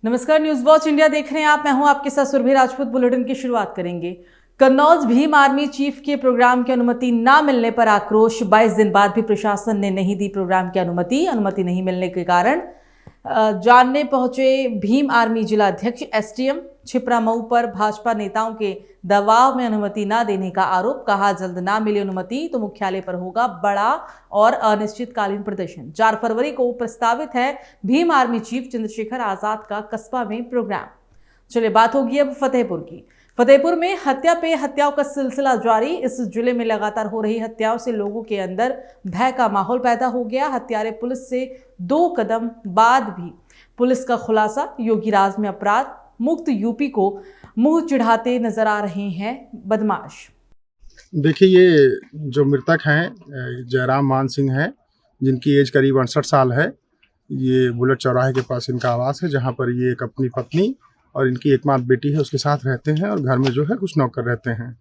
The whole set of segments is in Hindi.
नमस्कार, न्यूज वॉच इंडिया देख रहे हैं आप। मैं हूं आपके साथ सुरभि राजपूत। बुलेटिन की शुरुआत करेंगे। कन्नौज भीम आर्मी चीफ के प्रोग्राम की अनुमति न मिलने पर आक्रोश। 22 दिन बाद भी प्रशासन ने नहीं दी प्रोग्राम की अनुमति नहीं मिलने के कारण जानने पहुंचे भीम आर्मी जिला अध्यक्ष एसडीएम छिपरामऊ पर भाजपा नेताओं के दबाव में अनुमति न देने का आरोप। कहा, जल्द ना मिली अनुमति तो मुख्यालय पर होगा बड़ा और अनिश्चितकालीन प्रदर्शन। 4 फरवरी को प्रस्तावित है भीम आर्मी चीफ चंद्रशेखर आजाद का कस्बा में प्रोग्राम। चलिए बात होगी अब फतेहपुर की। फतेहपुर में हत्या पे हत्याओं का सिलसिला जारी। इस जिले में लगातार हो रही हत्याओं से लोगों के अंदर भय का माहौल पैदा हो गया। हत्यारे पुलिस से 2 कदम बाद भी पुलिस का खुलासा। योगी राज में अपराध मुक्त यूपी को मुंह चिढ़ाते नजर आ रहे हैं बदमाश। देखिए, ये जो मृतक हैं जयराम मान सिंह हैं, जिनकी एज करीब 68 साल है। ये बुलेट चौराहे के पास इनका आवास है, जहाँ पर ये एक अपनी पत्नी और इनकी एकमात्र बेटी है उसके साथ रहते हैं, और घर में जो है कुछ नौकर रहते हैं।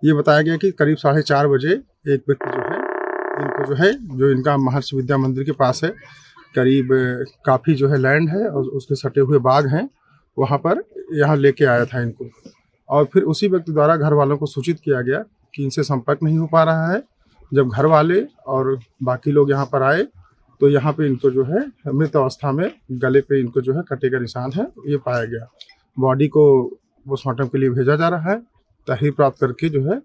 ये बताया गया कि करीब 4:30 बजे एक व्यक्ति जो है इनको जो इनका महर्षि विद्या मंदिर के पास है, करीब काफ़ी जो है लैंड है और उसके सटे हुए बाग हैं, वहाँ पर यहाँ लेके आया था इनको। और फिर उसी व्यक्ति द्वारा घर वालों को सूचित किया गया कि इनसे संपर्क नहीं हो पा रहा है। जब घर वाले और बाकी लोग यहाँ पर आए तो यहाँ पे इनको जो है मृत अवस्था में गले पे इनको जो है कटे का निशान है, ये पाया गया। बॉडी को पोस्टमार्टम के लिए भेजा जा रहा है। तहरीर प्राप्त करके जो है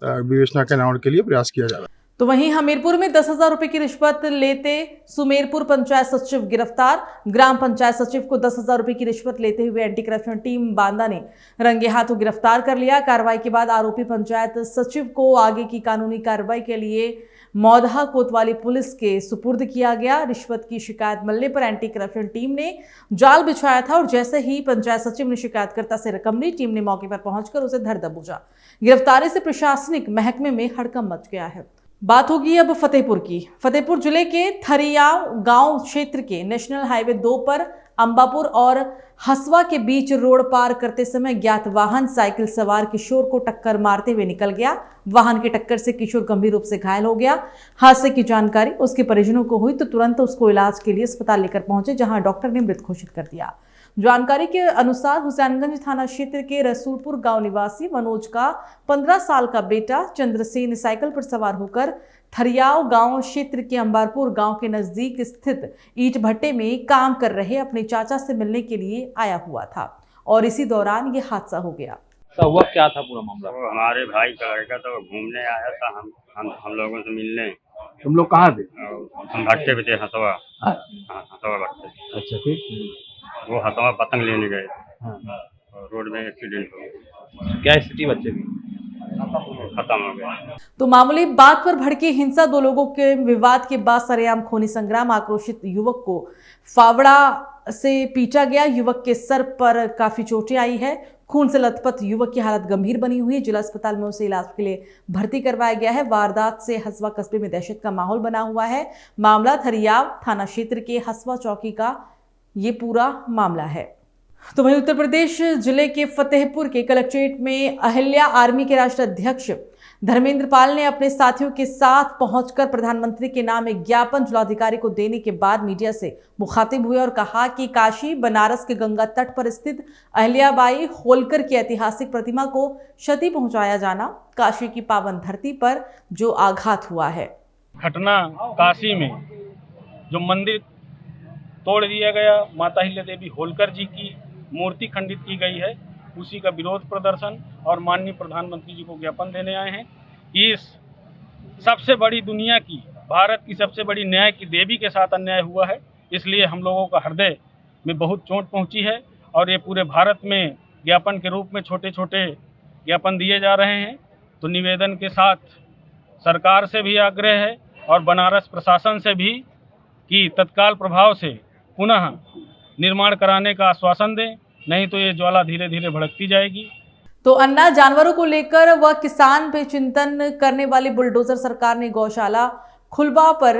विवेचना के अनावरण के लिए प्रयास किया जा रहा है। तो वहीं हमीरपुर में 10,000 रुपए की रिश्वत लेते सुमेरपुर पंचायत सचिव गिरफ्तार। ग्राम पंचायत सचिव को 10,000 रुपए की रिश्वत लेते हुए एंटी करप्शन टीम बांदा ने रंगे हाथों गिरफ्तार कर लिया। कार्रवाई के बाद आरोपी पंचायत सचिव को आगे की कानूनी कार्रवाई के लिए मौधा कोतवाली पुलिस के सुपुर्द किया गया। रिश्वत की शिकायत मिलने पर एंटी करप्शन टीम ने जाल बिछाया था और जैसे ही पंचायत सचिव ने शिकायतकर्ता से रकम ली, टीम ने मौके पर पहुंचकर उसे धर दबोचा। गिरफ्तारी से प्रशासनिक महकमे में हड़कंप मच गया है। बात होगी अब फतेहपुर की। फतेहपुर जिले के थरियाव गांव क्षेत्र के नेशनल हाईवे 2 पर अंबापुर और हसवा के बीच रोड पार करते समय ज्ञात वाहन साइकिल सवार किशोर को टक्कर मारते हुए निकल गया। वाहन की टक्कर से किशोर गंभीर रूप से घायल हो गया। हादसे की जानकारी उसके परिजनों को हुई तो तुरंत उसको इलाज के लिए अस्पताल लेकर पहुंचे, जहां डॉक्टर ने मृत घोषित कर दिया। जानकारी के अनुसार हुसैनगंज थाना क्षेत्र के रसूलपुर गांव निवासी मनोज का 15 साल का बेटा चंद्रसेन साइकिल पर सवार होकर थरियाव गांव क्षेत्र के अंबारपुर गांव के नजदीक स्थित ईंट भट्टे में काम कर रहे अपने चाचा से मिलने के लिए आया हुआ था और इसी दौरान ये हादसा हो गया। तो हुआ क्या था पूरा मामला? वो हमारे भाई का लड़का तो घूमने आया था, हम लोगों से मिलने। तुम लोग कहाँ थे? हम भट्टे पे थे, हसवा। हाँ। हसवा भट्टे। अच्छा, ठीक। वो हसवा पतंग लेने गए हाँ। और रोड में एक्सीडेंट हो गया। क्या स्थिति बच्चे की? खत्म हो गया। तो मामूली बात पर भड़की हिंसा, 2 लोगों के विवाद के बाद सरेआम खूनी संग्राम। आक्रोशित युवक को फावड़ा से पीटा गया। युवक के सर पर काफी चोटें आई है। खून से लथपथ युवक की हालत गंभीर बनी हुई है। जिला अस्पताल में उसे इलाज के लिए भर्ती करवाया गया है। वारदात से हसवा कस्बे में दहशत का माहौल बना हुआ है। मामला थरियाव थाना क्षेत्र के हसवा चौकी का ये पूरा मामला है। तो वहीं उत्तर प्रदेश जिले के फतेहपुर के कलेक्ट्रेट में अहिल्या आर्मी के राष्ट्रीय अध्यक्ष धर्मेंद्र पाल ने अपने साथियों के साथ पहुंचकर प्रधानमंत्री के नाम एक ज्ञापन जिलाधिकारी को देने के बाद मीडिया से मुखातिब हुए और कहा कि काशी बनारस के गंगा तट पर स्थित अहिल्याबाई होलकर की ऐतिहासिक प्रतिमा को क्षति पहुंचाया जाना काशी की पावन धरती पर जो आघात हुआ है। घटना काशी में जो मंदिर तोड़ दिया गया, माता अहिल्या देवी होलकर जी की मूर्ति खंडित की गई है, उसी का विरोध प्रदर्शन और माननीय प्रधानमंत्री जी को ज्ञापन देने आए हैं। इस सबसे बड़ी दुनिया की, भारत की सबसे बड़ी न्याय की देवी के साथ अन्याय हुआ है, इसलिए हम लोगों का हृदय में बहुत चोट पहुंची है और ये पूरे भारत में ज्ञापन के रूप में छोटे छोटे ज्ञापन दिए जा रहे हैं। तो निवेदन के साथ सरकार से भी आग्रह है और बनारस प्रशासन से भी कि तत्काल प्रभाव से पुनः निर्माण कराने का आश्वासन दें, नहीं तो ये ज्वाला धीरे धीरे भड़कती जाएगी। तो अन्ना जानवरों को लेकर व किसान पे चिंतन करने वाली बुलडोजर सरकार ने गौशाला खुलवा पर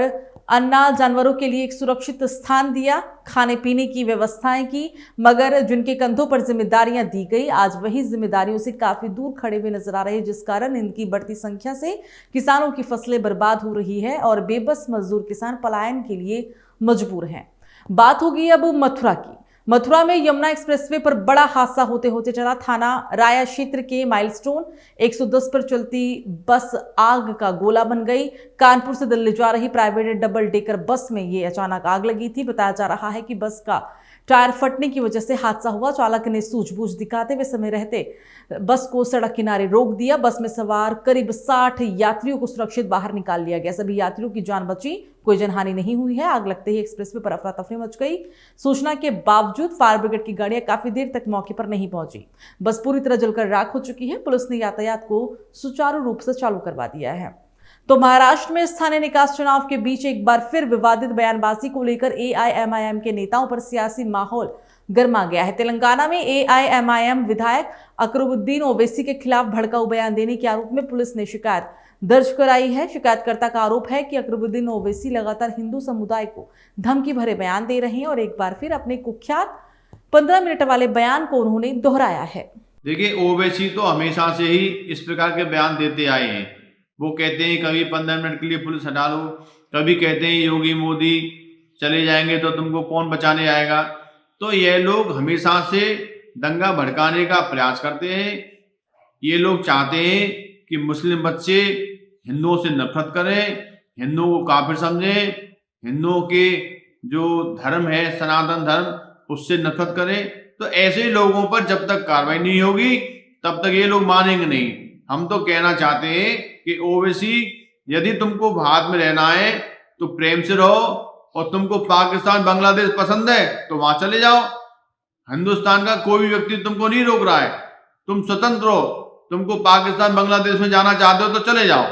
अन्ना जानवरों के लिए एक सुरक्षित स्थान दिया, खाने पीने की व्यवस्थाएं की, मगर जिनके कंधों पर जिम्मेदारियां दी गई आज वही जिम्मेदारियों से काफी दूर खड़े हुए नजर आ रहे हैं, जिस कारण इनकी बढ़ती संख्या से किसानों की फसलें बर्बाद हो रही है और बेबस मजदूर किसान पलायन के लिए मजबूर हैं। बात होगी अब मथुरा की। मथुरा में यमुना एक्सप्रेसवे पर बड़ा हादसा होते होते चला। थाना राया क्षेत्र के माइलस्टोन 110 पर चलती बस आग का गोला बन गई। कानपुर से दिल्ली जा रही प्राइवेट डबल डेकर बस में ये अचानक आग लगी थी। बताया जा रहा है कि बस का टायर फटने की वजह से हादसा हुआ। चालक ने सूझबूझ दिखाते हुए समय रहते बस को सड़क किनारे रोक दिया। बस में सवार करीब 60 यात्रियों को सुरक्षित बाहर निकाल लिया गया। सभी यात्रियों की जान बची, कोई जनहानि नहीं हुई है। आग लगते ही एक्सप्रेसवे पर अफरा तफरी मच गई। सूचना के बावजूद फायर ब्रिगेड की गाड़ियां काफी देर तक मौके पर नहीं पहुंची। बस पूरी तरह जलकर राख हो चुकी है। पुलिस ने यातायात को सुचारू रूप से चालू करवा दिया है। तो महाराष्ट्र में स्थानीय निकाय चुनाव के बीच एक बार फिर विवादित बयानबाजी को लेकर एआईएमआईएम के नेताओं पर सियासी माहौल गर्मा गया है। तेलंगाना में एआईएमआईएम विधायक अकरुद्दीन ओवैसी के खिलाफ भड़काऊ बयान देने के आरोप में पुलिस ने शिकायत दर्ज कराई है। शिकायतकर्ता का आरोप है कि अकरुद्दीन ओवैसी लगातार हिंदू समुदाय को धमकी भरे बयान दे रहे हैं और एक बार फिर अपने कुख्यात 15 मिनट वाले बयान को उन्होंने दोहराया है। देखिए, ओवैसी तो हमेशा से ही इस प्रकार के बयान देते आए हैं। वो कहते हैं कभी 15 मिनट के लिए पुलिस हटा लो, कभी कहते हैं योगी मोदी चले जाएंगे तो तुमको कौन बचाने आएगा। तो ये लोग हमेशा से दंगा भड़काने का प्रयास करते हैं। ये लोग चाहते हैं कि मुस्लिम बच्चे हिंदुओं से नफरत करें, हिंदुओं को काफिर समझें, हिंदुओं के जो धर्म है सनातन धर्म उससे नफरत करें। तो ऐसे लोगों पर जब तक कार्रवाई नहीं होगी तब तक ये लोग मानेंगे नहीं। हम तो कहना चाहते हैं कि ओवैसी, यदि तुमको भारत में रहना है तो प्रेम से रहो, और तुमको पाकिस्तान बांग्लादेश पसंद है तो वहां चले जाओ। हिंदुस्तान का कोई भी व्यक्ति तुमको नहीं रोक रहा है, तुम स्वतंत्र हो। तुमको पाकिस्तान बांग्लादेश में जाना चाहते हो तो चले जाओ।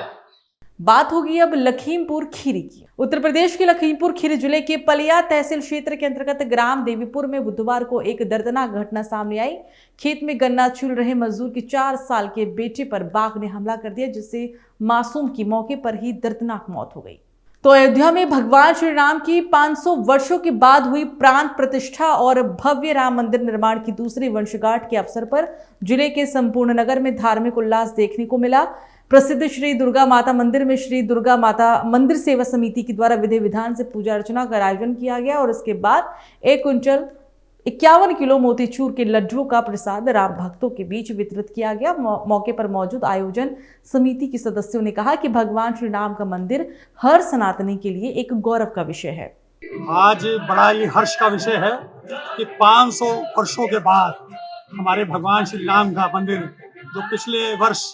बात होगी अब लखीमपुर खीरी की। उत्तर प्रदेश के लखीमपुर खीरी जिले के पलिया तहसील क्षेत्र के अंतर्गत ग्राम देवीपुर में बुधवार को एक दर्दनाक घटना सामने आई। खेत में गन्ना छील रहे मजदूर की 4 साल के बेटे पर बाघ ने हमला कर दिया, जिससे मासूम की मौके पर ही दर्दनाक मौत हो गई। तो अयोध्या में भगवान श्री राम की 500 वर्षों के बाद हुई प्राण प्रतिष्ठा और भव्य राम मंदिर निर्माण की दूसरी वर्षगांठ के अवसर पर जिले के संपूर्ण नगर में धार्मिक उल्लास देखने को मिला। प्रसिद्ध श्री दुर्गा माता मंदिर में श्री दुर्गा माता मंदिर सेवा समिति के द्वारा विधि विधान से पूजा अर्चना का आयोजन किया गया और इसके बाद 1 क्विंटल 51 किलो मोतीचूर के लड्डुओं का प्रसाद राम भक्तों के बीच वितरित किया गया। मौके पर मौजूद आयोजन समिति के सदस्यों ने कहा कि भगवान श्री राम का मंदिर हर सनातनी के लिए एक गौरव का विषय है। आज बड़ा ही हर्ष का विषय है कि 500 वर्षों के बाद हमारे भगवान श्री राम का मंदिर जो पिछले वर्ष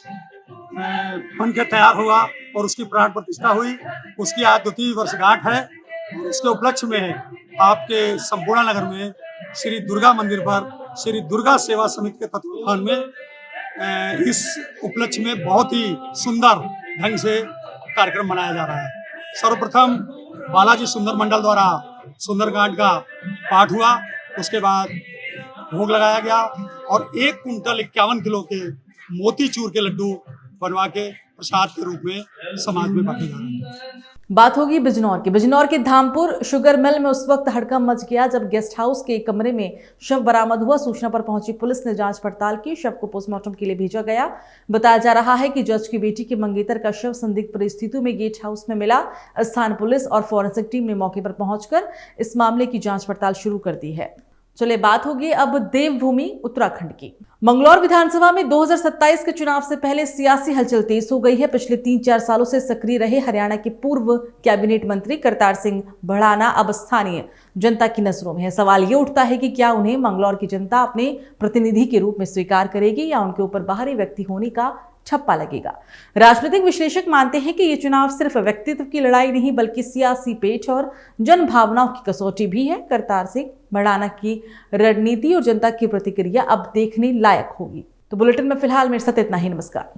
बन के तैयार हुआ और उसकी प्राण प्रतिष्ठा हुई, उसकी आज 2वीं वर्षगांठ है। और इसके उपलक्ष्य में आपके संपूर्ण नगर में श्री दुर्गा मंदिर पर श्री दुर्गा सेवा समिति के तत्वावधान में इस उपलक्ष्य में बहुत ही सुंदर ढंग से कार्यक्रम मनाया जा रहा है। सर्वप्रथम बालाजी सुंदर मंडल द्वारा सुंदरकांड का पाठ हुआ, उसके बाद भोग लगाया गया और 1 कुंटल 51 किलो के मोतीचूर के लड्डू बनवा के प्रसाद के रूप में समाज में बांटे जा रहे हैं। बात होगी बिजनौर की। बिजनौर के धामपुर शुगर मिल में उस वक्त हड़कंप मच गया जब गेस्ट हाउस के एक कमरे में शव बरामद हुआ। सूचना पर पहुंची पुलिस ने जांच पड़ताल की, शव को पोस्टमार्टम के लिए भेजा गया। बताया जा रहा है कि जज की बेटी के मंगेतर का शव संदिग्ध परिस्थितियों में गेस्ट हाउस में मिला। स्थानीय पुलिस और फॉरेंसिक टीम ने मौके पर पहुंचकर इस मामले की जांच पड़ताल शुरू कर दी है। चले बात होगी अब देवभूमि उत्तराखंड की। मंगलौर विधानसभा में 2027 के चुनाव से पहले सियासी हलचल तेज हो गई है। पिछले 3-4 सालों से सक्रिय रहे हरियाणा के पूर्व कैबिनेट मंत्री करतार सिंह भड़ाना अब स्थानीय जनता की नजरों में है। सवाल ये उठता है कि क्या उन्हें मंगलौर की जनता अपने प्रतिनिधि के रूप में स्वीकार करेगी या उनके ऊपर बाहरी व्यक्ति होने का छप्पा लगेगा। राजनीतिक विश्लेषक मानते हैं कि ये चुनाव सिर्फ व्यक्तित्व की लड़ाई नहीं बल्कि सियासी पेच और जन भावनाओं की कसौटी भी है। करतार सिंह भड़ाना की रणनीति और जनता की प्रतिक्रिया अब देखने लायक होगी। तो बुलेटिन में फिलहाल मेरे साथ इतना ही। नमस्कार।